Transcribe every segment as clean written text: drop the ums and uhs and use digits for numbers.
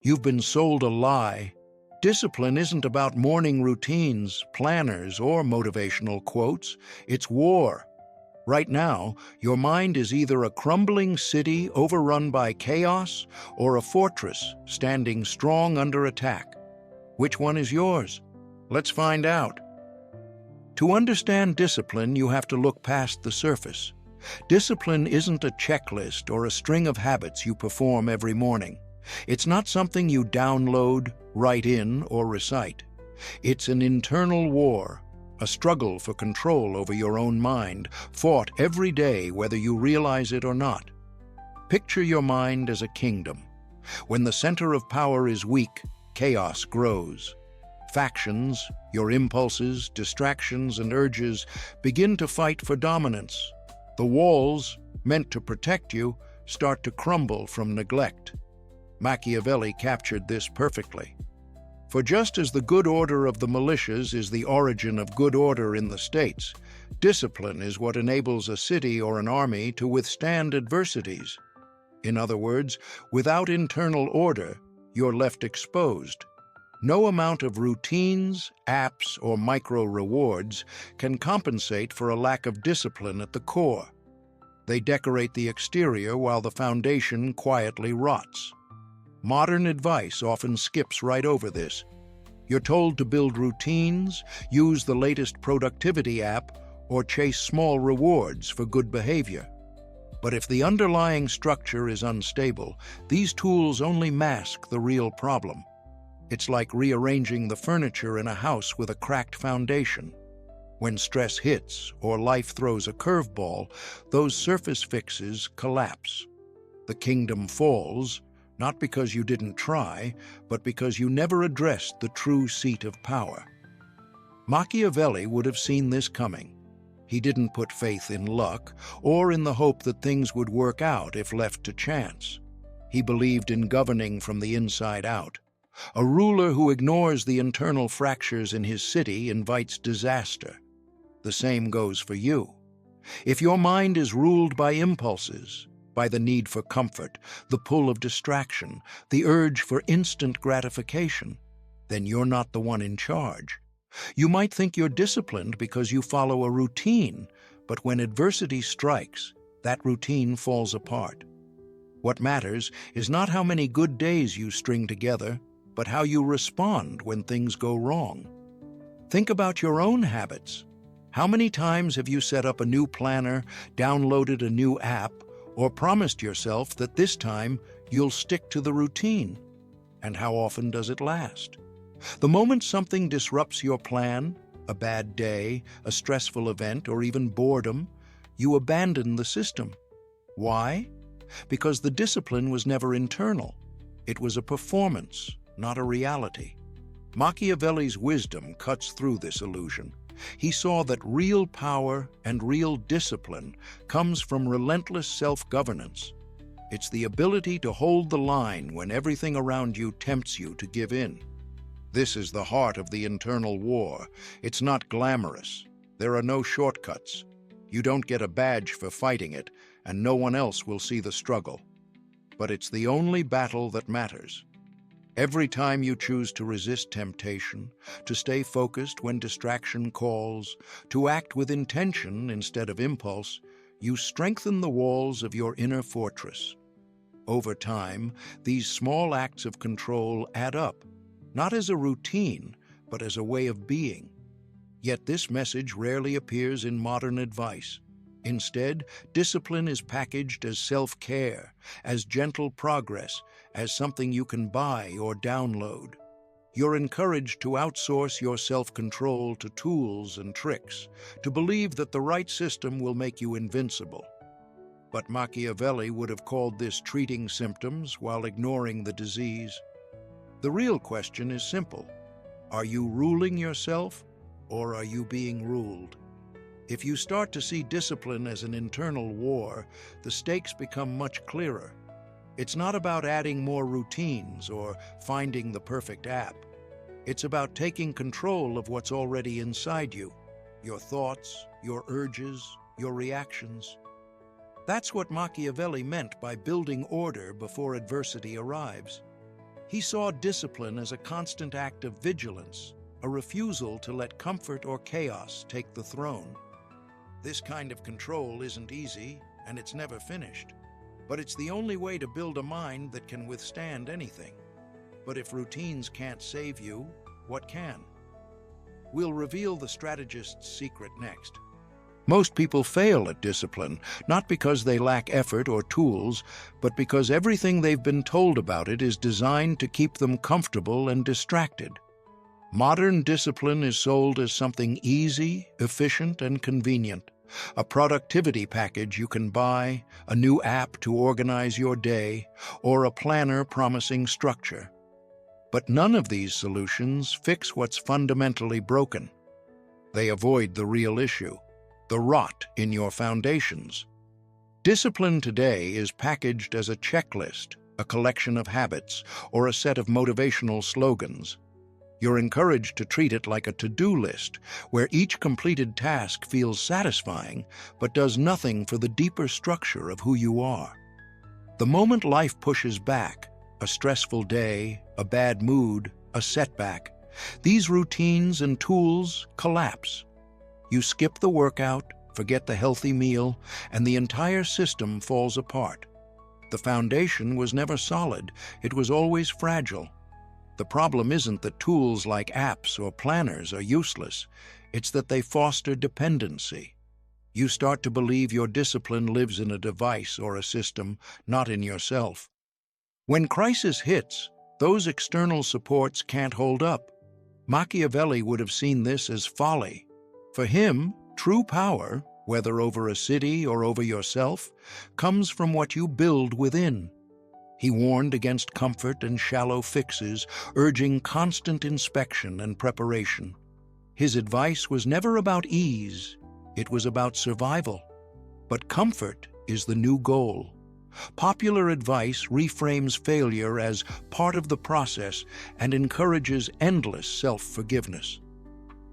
You've been sold a lie. Discipline isn't about morning routines, planners, or motivational quotes. It's war. Right now, your mind is either a crumbling city overrun by chaos or a fortress standing strong under attack. Which one is yours? Let's find out. To understand discipline, you have to look past the surface. Discipline isn't a checklist or a string of habits you perform every morning. It's not something you download, write in, or recite. It's an internal war, a struggle for control over your own mind, fought every day whether you realize it or not. Picture your mind as a kingdom. When the center of power is weak, chaos grows. Factions, your impulses, distractions, and urges begin to fight for dominance. The walls, meant to protect you, start to crumble from neglect. Machiavelli captured this perfectly. For just as the good order of the militias is the origin of good order in the states, discipline is what enables a city or an army to withstand adversities. In other words, without internal order, you're left exposed. No amount of routines, apps, or micro-rewards can compensate for a lack of discipline at the core. They decorate the exterior while the foundation quietly rots. Modern advice often skips right over this. You're told to build routines, use the latest productivity app, or chase small rewards for good behavior. But if the underlying structure is unstable, these tools only mask the real problem. It's like rearranging the furniture in a house with a cracked foundation. When stress hits or life throws a curveball, those surface fixes collapse. The kingdom falls, not because you didn't try, but because you never addressed the true seat of power. Machiavelli would have seen this coming. He didn't put faith in luck or in the hope that things would work out if left to chance. He believed in governing from the inside out. A ruler who ignores the internal fractures in his city invites disaster. The same goes for you. If your mind is ruled by impulses, by the need for comfort, the pull of distraction, the urge for instant gratification, then you're not the one in charge. You might think you're disciplined because you follow a routine, but when adversity strikes, that routine falls apart. What matters is not how many good days you string together, but how you respond when things go wrong. Think about your own habits. How many times have you set up a new planner, downloaded a new app, or promised yourself that this time you'll stick to the routine? And how often does it last? The moment something disrupts your plan, a bad day, a stressful event, or even boredom, you abandon the system. Why? Because the discipline was never internal. It was a performance, not a reality. Machiavelli's wisdom cuts through this illusion. He saw that real power and real discipline comes from relentless self-governance. It's the ability to hold the line when everything around you tempts you to give in. This is the heart of the internal war. It's not glamorous. There are no shortcuts. You don't get a badge for fighting it, and no one else will see the struggle. But it's the only battle that matters. Every time you choose to resist temptation, to stay focused when distraction calls, to act with intention instead of impulse, you strengthen the walls of your inner fortress. Over time, these small acts of control add up, not as a routine, but as a way of being. Yet this message rarely appears in modern advice. Instead, discipline is packaged as self-care, as gentle progress, as something you can buy or download. You're encouraged to outsource your self-control to tools and tricks, to believe that the right system will make you invincible. But Machiavelli would have called this treating symptoms while ignoring the disease. The real question is simple. Are you ruling yourself, or are you being ruled? If you start to see discipline as an internal war, the stakes become much clearer. It's not about adding more routines or finding the perfect app. It's about taking control of what's already inside you, your thoughts, your urges, your reactions. That's what Machiavelli meant by building order before adversity arrives. He saw discipline as a constant act of vigilance, a refusal to let comfort or chaos take the throne. This kind of control isn't easy, and it's never finished, but it's the only way to build a mind that can withstand anything. But if routines can't save you, what can? We'll reveal the strategist's secret next. Most people fail at discipline, not because they lack effort or tools, but because everything they've been told about it is designed to keep them comfortable and distracted. Modern discipline is sold as something easy, efficient, and convenient. A productivity package you can buy, a new app to organize your day, or a planner promising structure. But none of these solutions fix what's fundamentally broken. They avoid the real issue, the rot in your foundations. Discipline today is packaged as a checklist, a collection of habits, or a set of motivational slogans. You're encouraged to treat it like a to-do list, where each completed task feels satisfying but does nothing for the deeper structure of who you are. The moment life pushes back, a stressful day, a bad mood, a setback, these routines and tools collapse. You skip the workout, forget the healthy meal, and the entire system falls apart. The foundation was never solid, it was always fragile. The problem isn't that tools like apps or planners are useless, it's that they foster dependency. You start to believe your discipline lives in a device or a system, not in yourself. When crisis hits, those external supports can't hold up. Machiavelli would have seen this as folly. For him, true power, whether over a city or over yourself, comes from what you build within. He warned against comfort and shallow fixes, urging constant inspection and preparation. His advice was never about ease, it was about survival. But comfort is the new goal. Popular advice reframes failure as part of the process and encourages endless self-forgiveness.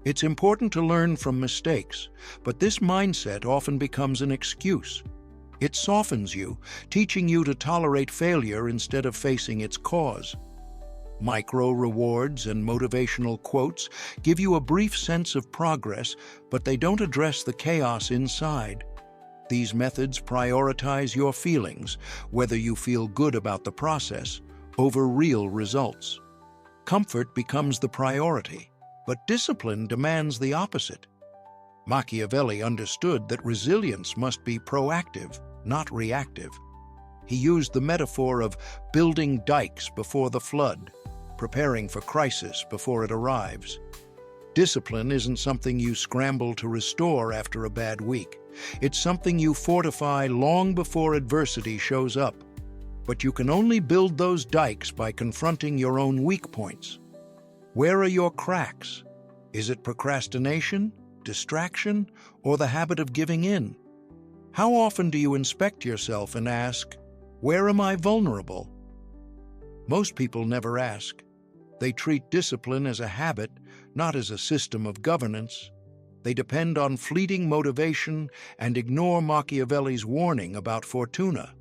It's important to learn from mistakes, but this mindset often becomes an excuse. It softens you, teaching you to tolerate failure instead of facing its cause. Micro-rewards and motivational quotes give you a brief sense of progress, but they don't address the chaos inside. These methods prioritize your feelings, whether you feel good about the process, over real results. Comfort becomes the priority, but discipline demands the opposite. Machiavelli understood that resilience must be proactive, not reactive. He used the metaphor of building dikes before the flood, preparing for crisis before it arrives. Discipline isn't something you scramble to restore after a bad week. It's something you fortify long before adversity shows up. But you can only build those dikes by confronting your own weak points. Where are your cracks? Is it procrastination, distraction, or the habit of giving in? How often do you inspect yourself and ask, where am I vulnerable? Most people never ask. They treat discipline as a habit, not as a system of governance. They depend on fleeting motivation and ignore Machiavelli's warning about fortuna,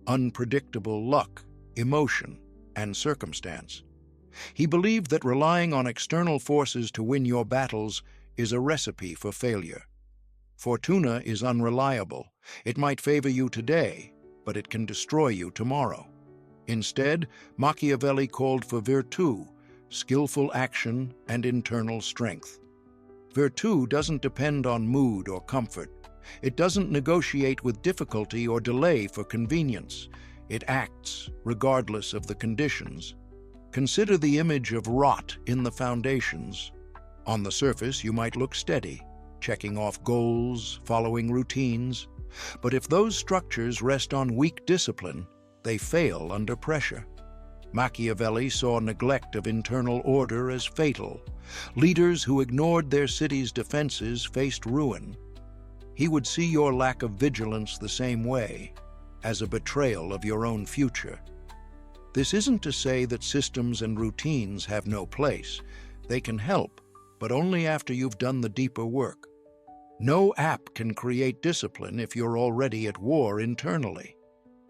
unpredictable luck, emotion, and circumstance. He believed that relying on external forces to win your battles is a recipe for failure. Fortuna is unreliable. It might favor you today, but it can destroy you tomorrow. Instead, Machiavelli called for virtù, skillful action and internal strength. Virtù doesn't depend on mood or comfort. It doesn't negotiate with difficulty or delay for convenience. It acts, regardless of the conditions. Consider the image of rot in the foundations. On the surface, you might look steady, checking off goals, following routines. But if those structures rest on weak discipline, they fail under pressure. Machiavelli saw neglect of internal order as fatal. Leaders who ignored their city's defenses faced ruin. He would see your lack of vigilance the same way, as a betrayal of your own future. This isn't to say that systems and routines have no place. They can help, but only after you've done the deeper work. No app can create discipline if you're already at war internally.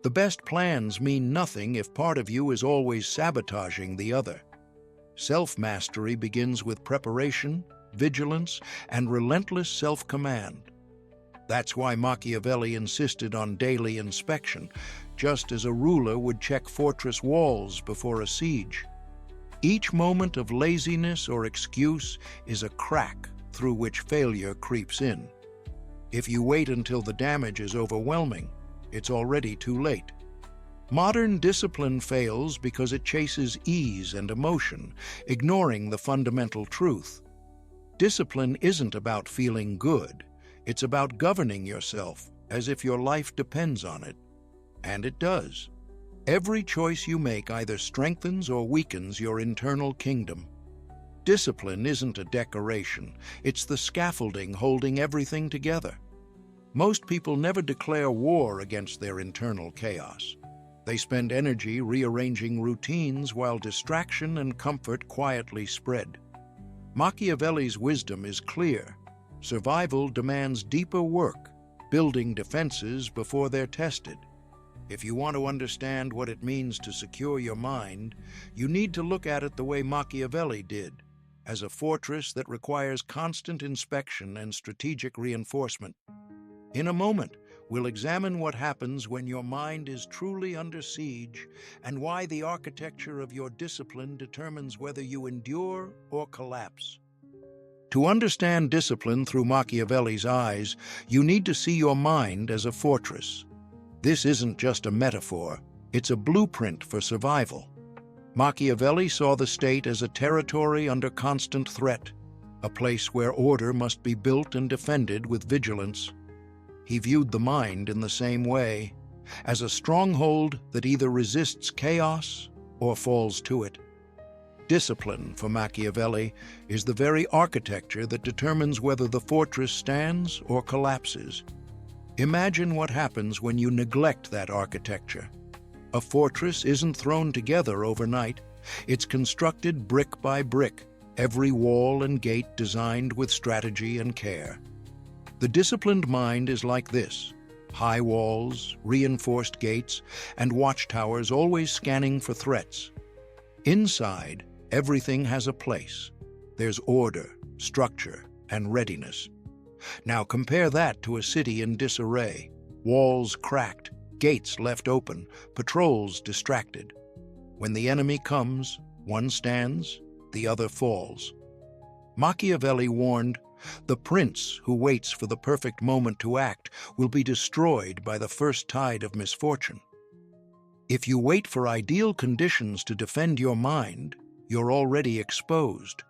The best plans mean nothing if part of you is always sabotaging the other. Self-mastery begins with preparation, vigilance, and relentless self-command. That's why Machiavelli insisted on daily inspection, just as a ruler would check fortress walls before a siege. Each moment of laziness or excuse is a crack through which failure creeps in. If you wait until the damage is overwhelming, it's already too late. Modern discipline fails because it chases ease and emotion, ignoring the fundamental truth. Discipline isn't about feeling good. It's about governing yourself as if your life depends on it. And it does. Every choice you make either strengthens or weakens your internal kingdom. Discipline isn't a decoration. It's the scaffolding holding everything together. Most people never declare war against their internal chaos. They spend energy rearranging routines while distraction and comfort quietly spread. Machiavelli's wisdom is clear. Survival demands deeper work, building defenses before they're tested. If you want to understand what it means to secure your mind, you need to look at it the way Machiavelli did, as a fortress that requires constant inspection and strategic reinforcement. In a moment, we'll examine what happens when your mind is truly under siege and why the architecture of your discipline determines whether you endure or collapse. To understand discipline through Machiavelli's eyes, you need to see your mind as a fortress. This isn't just a metaphor, it's a blueprint for survival. Machiavelli saw the state as a territory under constant threat, a place where order must be built and defended with vigilance. He viewed the mind in the same way, as a stronghold that either resists chaos or falls to it. Discipline, for Machiavelli, is the very architecture that determines whether the fortress stands or collapses. Imagine what happens when you neglect that architecture. A fortress isn't thrown together overnight. It's constructed brick by brick, every wall and gate designed with strategy and care. The disciplined mind is like this: high walls, reinforced gates, and watchtowers always scanning for threats. Inside, everything has a place. There's order, structure, and readiness. Now compare that to a city in disarray: walls cracked, gates left open, patrols distracted. When the enemy comes, one stands, the other falls. Machiavelli warned, the prince who waits for the perfect moment to act will be destroyed by the first tide of misfortune. If you wait for ideal conditions to defend your mind, you're already exposed.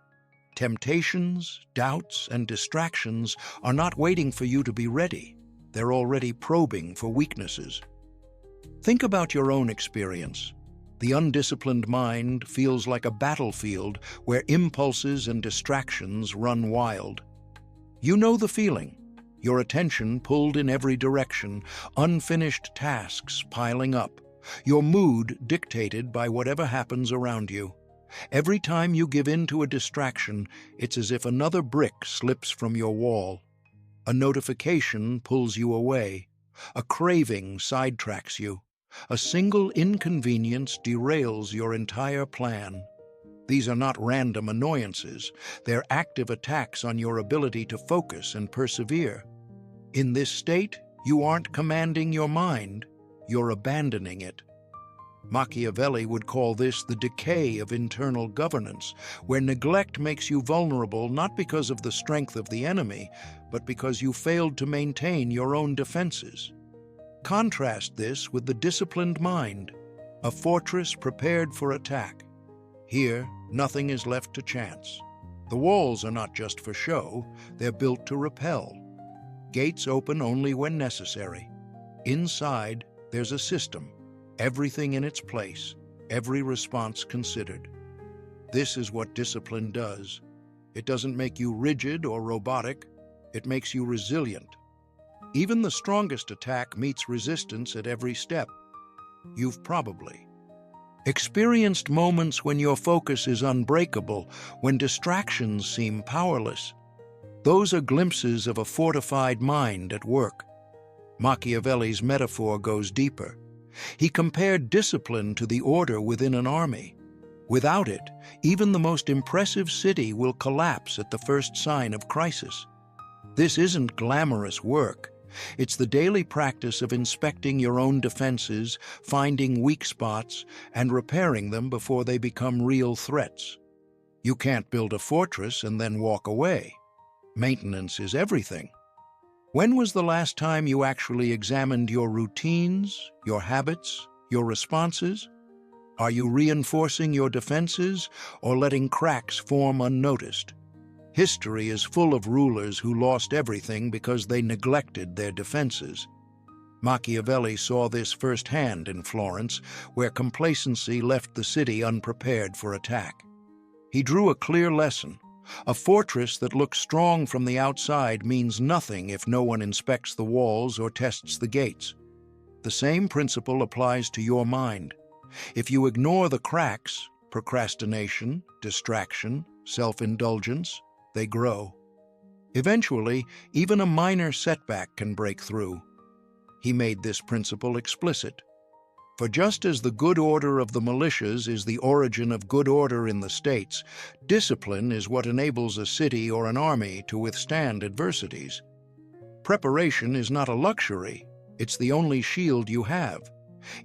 Temptations, doubts, and distractions are not waiting for you to be ready. They're already probing for weaknesses. Think about your own experience. The undisciplined mind feels like a battlefield where impulses and distractions run wild. You know the feeling. Your attention pulled in every direction, unfinished tasks piling up, your mood dictated by whatever happens around you. Every time you give in to a distraction, it's as if another brick slips from your wall. A notification pulls you away. A craving sidetracks you. A single inconvenience derails your entire plan. These are not random annoyances. They're active attacks on your ability to focus and persevere. In this state, you aren't commanding your mind, you're abandoning it. Machiavelli would call this the decay of internal governance, where neglect makes you vulnerable not because of the strength of the enemy, but because you failed to maintain your own defenses. Contrast this with the disciplined mind, a fortress prepared for attack. Here, nothing is left to chance. The walls are not just for show, they're built to repel. Gates open only when necessary. Inside, there's a system, everything in its place, every response considered. This is what discipline does. It doesn't make you rigid or robotic, it makes you resilient. Even the strongest attack meets resistance at every step. You've probably experienced moments when your focus is unbreakable, when distractions seem powerless. Those are glimpses of a fortified mind at work. Machiavelli's metaphor goes deeper. He compared discipline to the order within an army. Without it, even the most impressive city will collapse at the first sign of crisis. This isn't glamorous work. It's the daily practice of inspecting your own defenses, finding weak spots, and repairing them before they become real threats. You can't build a fortress and then walk away. Maintenance is everything. When was the last time you actually examined your routines, your habits, your responses? Are you reinforcing your defenses or letting cracks form unnoticed? History is full of rulers who lost everything because they neglected their defenses. Machiavelli saw this firsthand in Florence, where complacency left the city unprepared for attack. He drew a clear lesson. A fortress that looks strong from the outside means nothing if no one inspects the walls or tests the gates. The same principle applies to your mind. If you ignore the cracks, procrastination, distraction, self-indulgence, they grow. Eventually, even a minor setback can break through. He made this principle explicit. For just as the good order of the militias is the origin of good order in the states, discipline is what enables a city or an army to withstand adversities. Preparation is not a luxury, it's the only shield you have.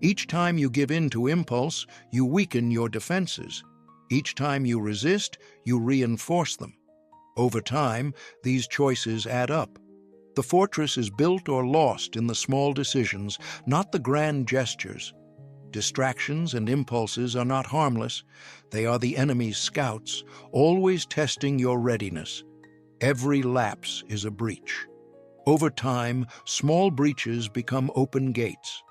Each time you give in to impulse, you weaken your defenses. Each time you resist, you reinforce them. Over time, these choices add up. The fortress is built or lost in the small decisions, not the grand gestures. Distractions and impulses are not harmless. They are the enemy's scouts, always testing your readiness. Every lapse is a breach. Over time, small breaches become open gates.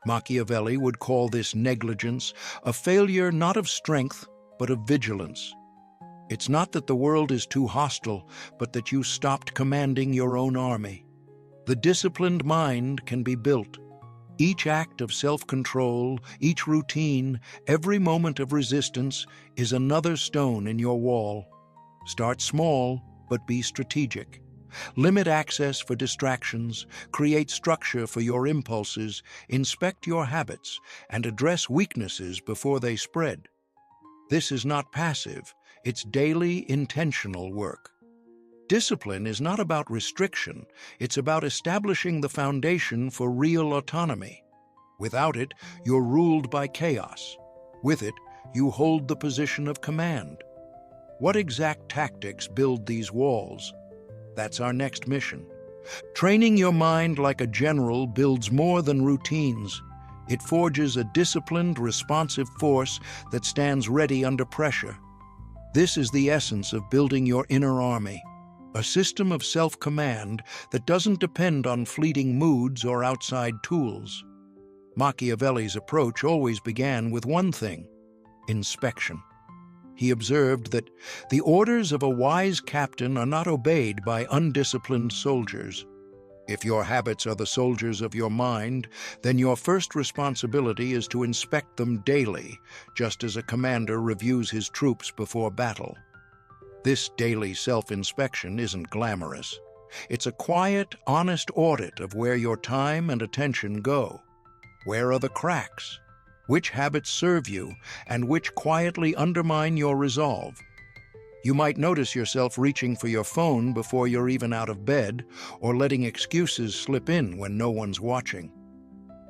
Machiavelli would call this negligence, a failure not of strength, but of vigilance. It's not that the world is too hostile, but that you stopped commanding your own army. The disciplined mind can be built. Each act of self-control, each routine, every moment of resistance is another stone in your wall. Start small, but be strategic. Limit access for distractions, create structure for your impulses, inspect your habits, and address weaknesses before they spread. This is not passive, it's daily, intentional work. Discipline is not about restriction, it's about establishing the foundation for real autonomy. Without it, you're ruled by chaos. With it, you hold the position of command. What exact tactics build these walls? That's our next mission. Training your mind like a general builds more than routines. It forges a disciplined, responsive force that stands ready under pressure. This is the essence of building your inner army. A system of self-command that doesn't depend on fleeting moods or outside tools. Machiavelli's approach always began with one thing: inspection. He observed that the orders of a wise captain are not obeyed by undisciplined soldiers. If your habits are the soldiers of your mind, then your first responsibility is to inspect them daily, just as a commander reviews his troops before battle. This daily self-inspection isn't glamorous. It's a quiet, honest audit of where your time and attention go. Where are the cracks? Which habits serve you, and which quietly undermine your resolve? You might notice yourself reaching for your phone before you're even out of bed, or letting excuses slip in when no one's watching.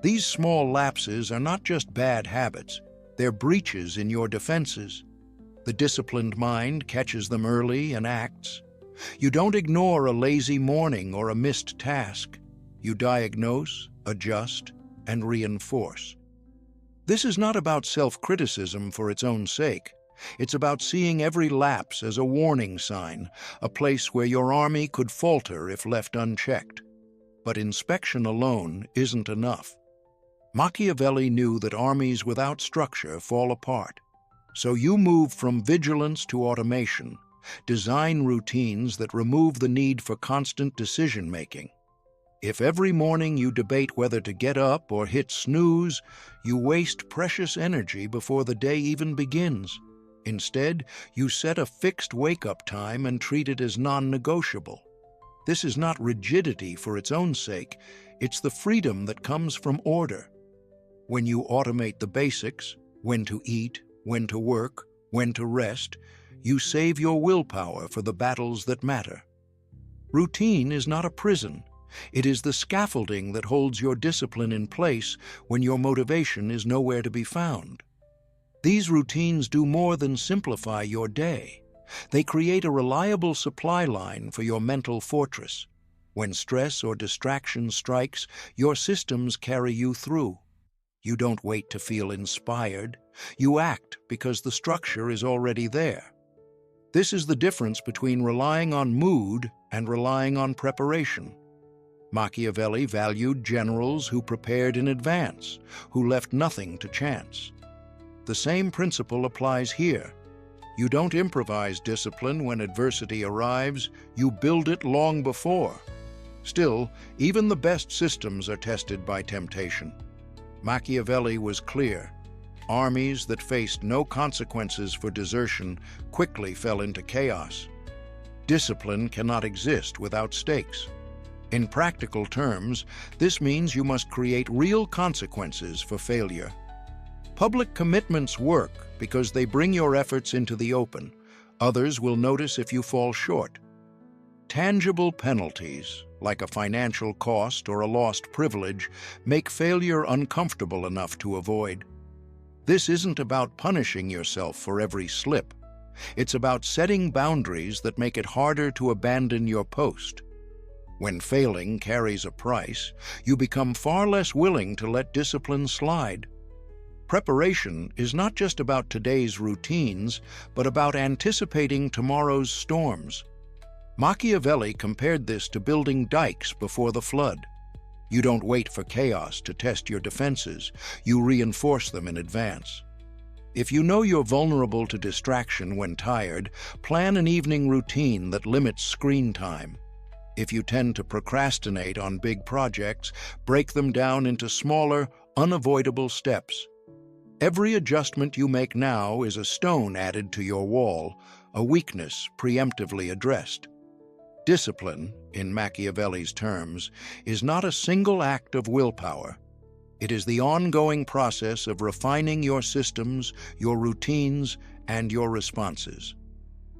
These small lapses are not just bad habits, they're breaches in your defenses. The disciplined mind catches them early and acts. You don't ignore a lazy morning or a missed task. You diagnose, adjust, and reinforce. This is not about self-criticism for its own sake. It's about seeing every lapse as a warning sign, a place where your army could falter if left unchecked. But inspection alone isn't enough. Machiavelli knew that armies without structure fall apart. So you move from vigilance to automation. Design routines that remove the need for constant decision-making. If every morning you debate whether to get up or hit snooze, you waste precious energy before the day even begins. Instead, you set a fixed wake-up time and treat it as non-negotiable. This is not rigidity for its own sake, it's the freedom that comes from order. When you automate the basics, when to eat, when to work, when to rest, you save your willpower for the battles that matter. Routine is not a prison. It is the scaffolding that holds your discipline in place when your motivation is nowhere to be found. These routines do more than simplify your day. They create a reliable supply line for your mental fortress. When stress or distraction strikes, your systems carry you through. You don't wait to feel inspired. You act because the structure is already there. This is the difference between relying on mood and relying on preparation. Machiavelli valued generals who prepared in advance, who left nothing to chance. The same principle applies here. You don't improvise discipline when adversity arrives, you build it long before. Still, even the best systems are tested by temptation. Machiavelli was clear. Armies that faced no consequences for desertion quickly fell into chaos. Discipline cannot exist without stakes. In practical terms, this means you must create real consequences for failure. Public commitments work because they bring your efforts into the open. Others will notice if you fall short. Tangible penalties, like a financial cost or a lost privilege, make failure uncomfortable enough to avoid. This isn't about punishing yourself for every slip. It's about setting boundaries that make it harder to abandon your post. When failing carries a price, you become far less willing to let discipline slide. Preparation is not just about today's routines, but about anticipating tomorrow's storms. Machiavelli compared this to building dikes before the flood. You don't wait for chaos to test your defenses, you reinforce them in advance. If you know you're vulnerable to distraction when tired, plan an evening routine that limits screen time. If you tend to procrastinate on big projects, break them down into smaller, unavoidable steps. Every adjustment you make now is a stone added to your wall, a weakness preemptively addressed. Discipline, in Machiavelli's terms, is not a single act of willpower. It is the ongoing process of refining your systems, your routines, and your responses.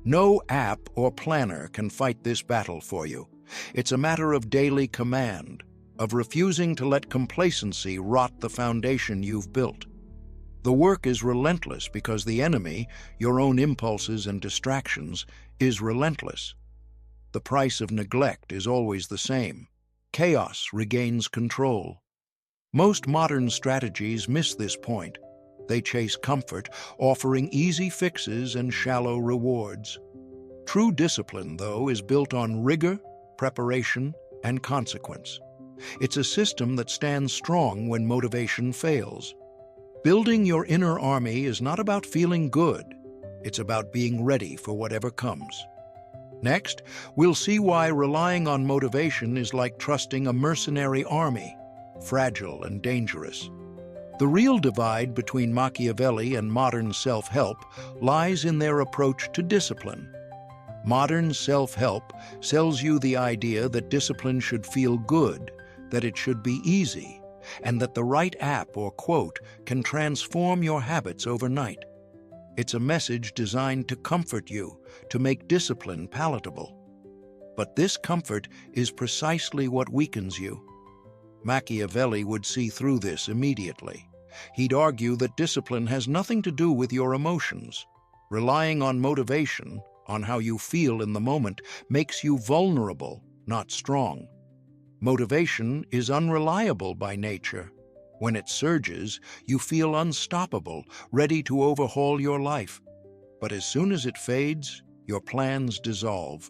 No app or planner can fight this battle for you. It's a matter of daily command, of refusing to let complacency rot the foundation you've built. The work is relentless because the enemy, your own impulses and distractions, is relentless. The price of neglect is always the same. Chaos regains control. Most modern strategies miss this point. They chase comfort, offering easy fixes and shallow rewards. True discipline, though, is built on rigor, preparation, and consequence. It's a system that stands strong when motivation fails. Building your inner army is not about feeling good. It's about being ready for whatever comes. Next, we'll see why relying on motivation is like trusting a mercenary army, fragile and dangerous. The real divide between Machiavelli and modern self-help lies in their approach to discipline. Modern self-help sells you the idea that discipline should feel good, that it should be easy, and that the right app or quote can transform your habits overnight. It's a message designed to comfort you, to make discipline palatable. But this comfort is precisely what weakens you. Machiavelli would see through this immediately. He'd argue that discipline has nothing to do with your emotions. Relying on motivation, on how you feel in the moment, makes you vulnerable, not strong. Motivation is unreliable by nature. When it surges, you feel unstoppable, ready to overhaul your life. But as soon as it fades, your plans dissolve.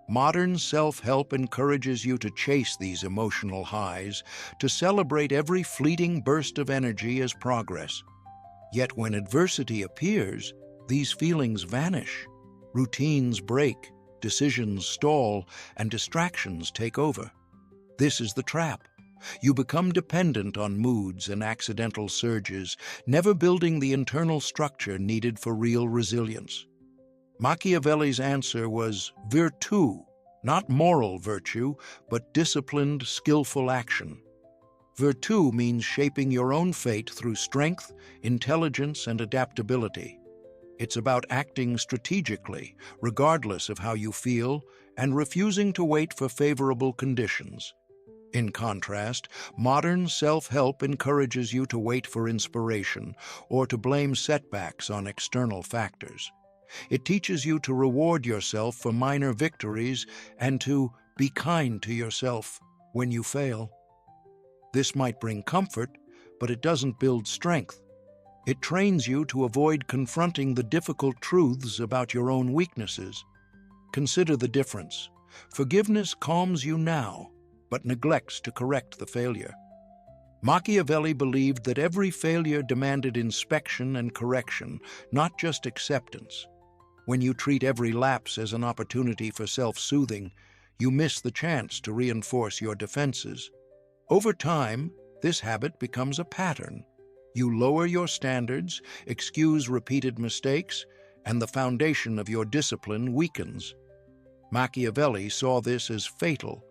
Modern self-help encourages you to chase these emotional highs, to celebrate every fleeting burst of energy as progress. Yet when adversity appears, these feelings vanish. Routines break, decisions stall, and distractions take over. This is the trap. You become dependent on moods and accidental surges, never building the internal structure needed for real resilience. Machiavelli's answer was virtù, not moral virtue, but disciplined, skillful action. Virtù means shaping your own fate through strength, intelligence, and adaptability. It's about acting strategically, regardless of how you feel, and refusing to wait for favorable conditions. In contrast, modern self-help encourages you to wait for inspiration or to blame setbacks on external factors. It teaches you to reward yourself for minor victories and to be kind to yourself when you fail. This might bring comfort, but it doesn't build strength. It trains you to avoid confronting the difficult truths about your own weaknesses. Consider the difference. Forgiveness calms you now, but neglects to correct the failure. Machiavelli believed that every failure demanded inspection and correction, not just acceptance. When you treat every lapse as an opportunity for self-soothing, you miss the chance to reinforce your defenses. Over time, this habit becomes a pattern. You lower your standards, excuse repeated mistakes, and the foundation of your discipline weakens. Machiavelli saw this as fatal.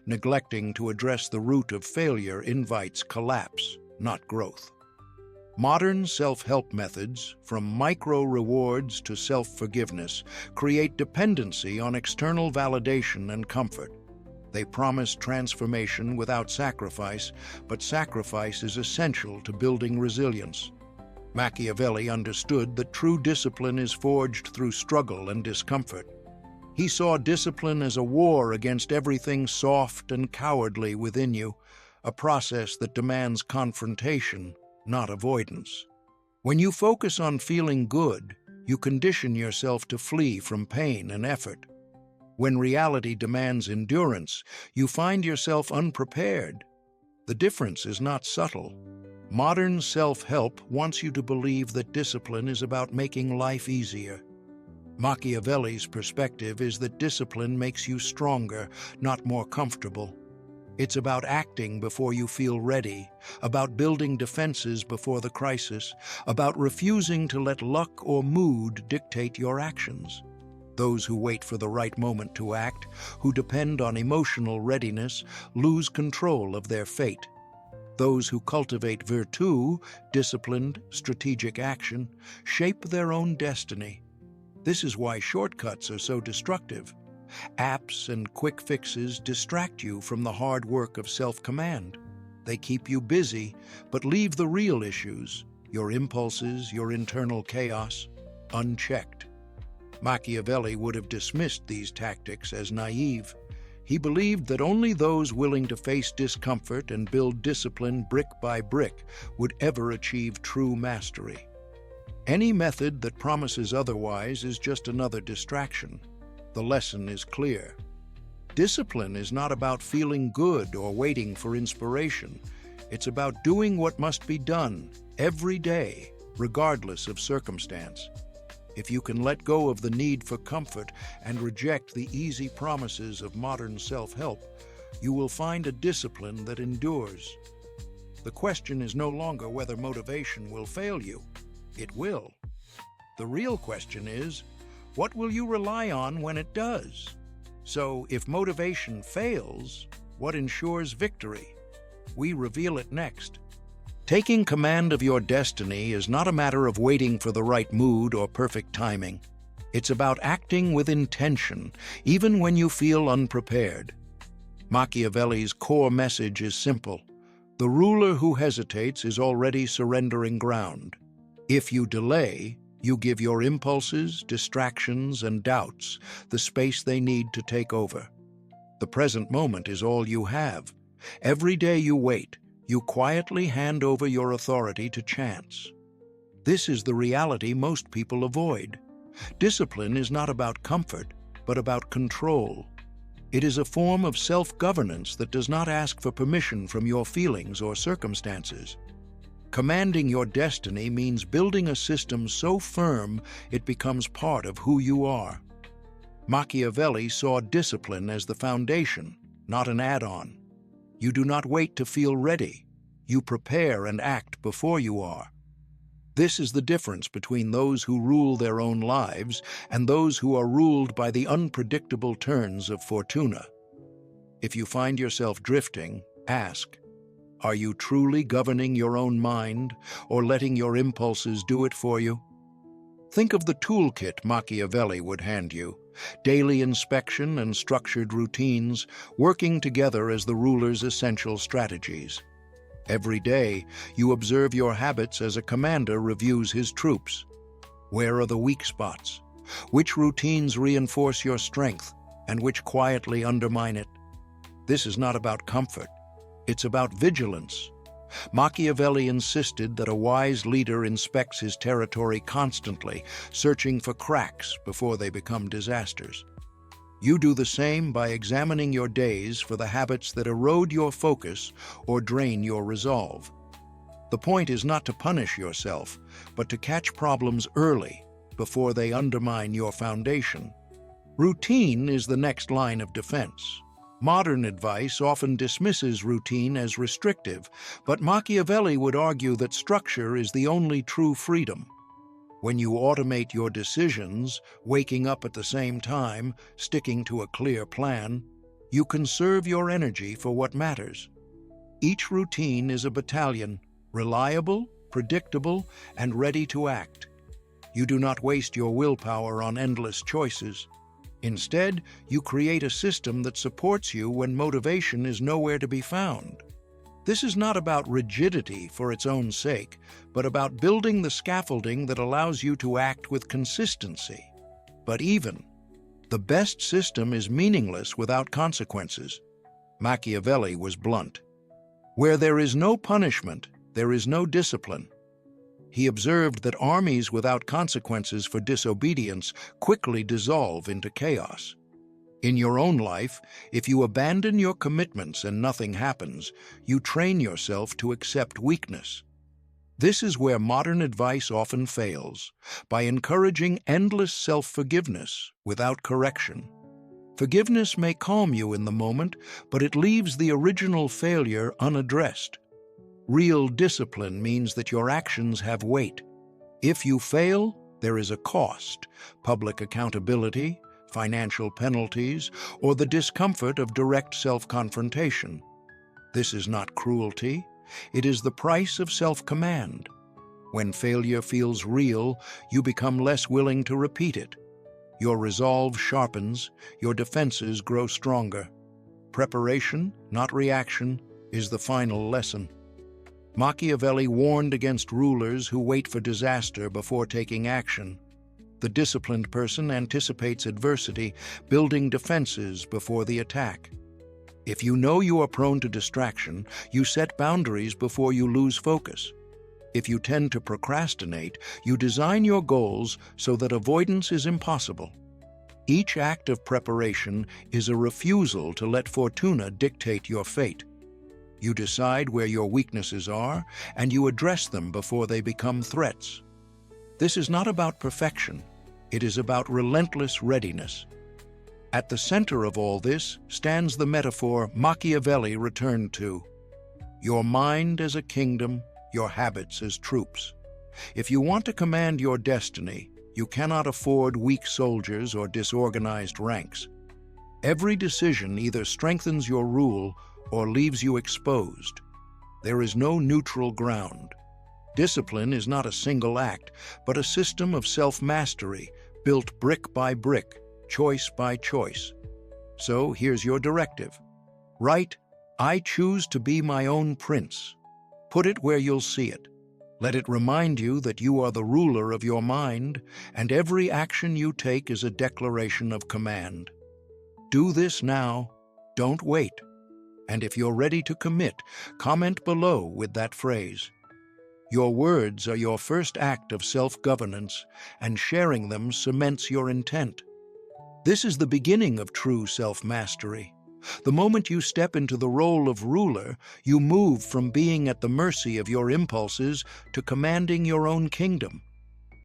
Neglecting to address the root of failure invites collapse, not growth. Modern self-help methods, from micro-rewards to self-forgiveness, create dependency on external validation and comfort. They promise transformation without sacrifice, but sacrifice is essential to building resilience. Machiavelli understood that true discipline is forged through struggle and discomfort. He saw discipline as a war against everything soft and cowardly within you, a process that demands confrontation, not avoidance. When you focus on feeling good, you condition yourself to flee from pain and effort. When reality demands endurance, you find yourself unprepared. The difference is not subtle. Modern self-help wants you to believe that discipline is about making life easier. Machiavelli's perspective is that discipline makes you stronger, not more comfortable. It's about acting before you feel ready, about building defenses before the crisis, about refusing to let luck or mood dictate your actions. Those who wait for the right moment to act, who depend on emotional readiness, lose control of their fate. Those who cultivate virtù, disciplined, strategic action, shape their own destiny. This is why shortcuts are so destructive. Apps and quick fixes distract you from the hard work of self-command. They keep you busy, but leave the real issues, your impulses, your internal chaos, unchecked. Machiavelli would have dismissed these tactics as naive. He believed that only those willing to face discomfort and build discipline brick by brick would ever achieve true mastery. Any method that promises otherwise is just another distraction. The lesson is clear. Discipline is not about feeling good or waiting for inspiration. It's about doing what must be done every day, regardless of circumstance. If you can let go of the need for comfort and reject the easy promises of modern self-help, you will find a discipline that endures. The question is no longer whether motivation will fail you. It will. The real question is, what will you rely on when it does? So, if motivation fails, what ensures victory? We reveal it next. Taking command of your destiny is not a matter of waiting for the right mood or perfect timing. It's about acting with intention, even when you feel unprepared. Machiavelli's core message is simple. The ruler who hesitates is already surrendering ground. If you delay, you give your impulses, distractions, and doubts the space they need to take over. The present moment is all you have. Every day you wait, you quietly hand over your authority to chance. This is the reality most people avoid. Discipline is not about comfort, but about control. It is a form of self-governance that does not ask for permission from your feelings or circumstances. Commanding your destiny means building a system so firm it becomes part of who you are. Machiavelli saw discipline as the foundation, not an add-on. You do not wait to feel ready. You prepare and act before you are. This is the difference between those who rule their own lives and those who are ruled by the unpredictable turns of fortuna. If you find yourself drifting, ask, Are you truly governing your own mind, or letting your impulses do it for you? Think of the toolkit Machiavelli would hand you: daily inspection and structured routines, working together as the ruler's essential strategies. Every day, you observe your habits as a commander reviews his troops. Where are the weak spots? Which routines reinforce your strength, and which quietly undermine it? This is not about comfort. It's about vigilance. Machiavelli insisted that a wise leader inspects his territory constantly, searching for cracks before they become disasters. You do the same by examining your days for the habits that erode your focus or drain your resolve. The point is not to punish yourself, but to catch problems early before they undermine your foundation. Routine is the next line of defense. Modern advice often dismisses routine as restrictive, but Machiavelli would argue that structure is the only true freedom. When you automate your decisions, waking up at the same time, sticking to a clear plan, you conserve your energy for what matters. Each routine is a battalion, reliable, predictable, and ready to act. You do not waste your willpower on endless choices. Instead, you create a system that supports you when motivation is nowhere to be found. This is not about rigidity for its own sake, but about building the scaffolding that allows you to act with consistency. But even the best system is meaningless without consequences. Machiavelli was blunt. Where there is no punishment, there is no discipline. He observed that armies without consequences for disobedience quickly dissolve into chaos. In your own life, if you abandon your commitments and nothing happens, you train yourself to accept weakness. This is where modern advice often fails, by encouraging endless self-forgiveness without correction. Forgiveness may calm you in the moment, but it leaves the original failure unaddressed. Real discipline means that your actions have weight. If you fail, there is a cost: public accountability, financial penalties, or the discomfort of direct self-confrontation. This is not cruelty. It is the price of self-command. When failure feels real, you become less willing to repeat it. Your resolve sharpens, your defenses grow stronger. Preparation, not reaction, is the final lesson. Machiavelli warned against rulers who wait for disaster before taking action. The disciplined person anticipates adversity, building defenses before the attack. If you know you are prone to distraction, you set boundaries before you lose focus. If you tend to procrastinate, you design your goals so that avoidance is impossible. Each act of preparation is a refusal to let fortuna dictate your fate. You decide where your weaknesses are, and you address them before they become threats. This is not about perfection. It is about relentless readiness. At the center of all this stands the metaphor Machiavelli returned to: your mind as a kingdom, your habits as troops. If you want to command your destiny, you cannot afford weak soldiers or disorganized ranks. Every decision either strengthens your rule or leaves you exposed. There is no neutral ground. Discipline is not a single act, but a system of self-mastery, built brick by brick, choice by choice. So here's your directive. Write, "I choose to be my own prince." Put it where you'll see it. Let it remind you that you are the ruler of your mind, and every action you take is a declaration of command. Do this now. Don't wait. And if you're ready to commit, comment below with that phrase. Your words are your first act of self-governance, and sharing them cements your intent. This is the beginning of true self-mastery. The moment you step into the role of ruler, you move from being at the mercy of your impulses to commanding your own kingdom.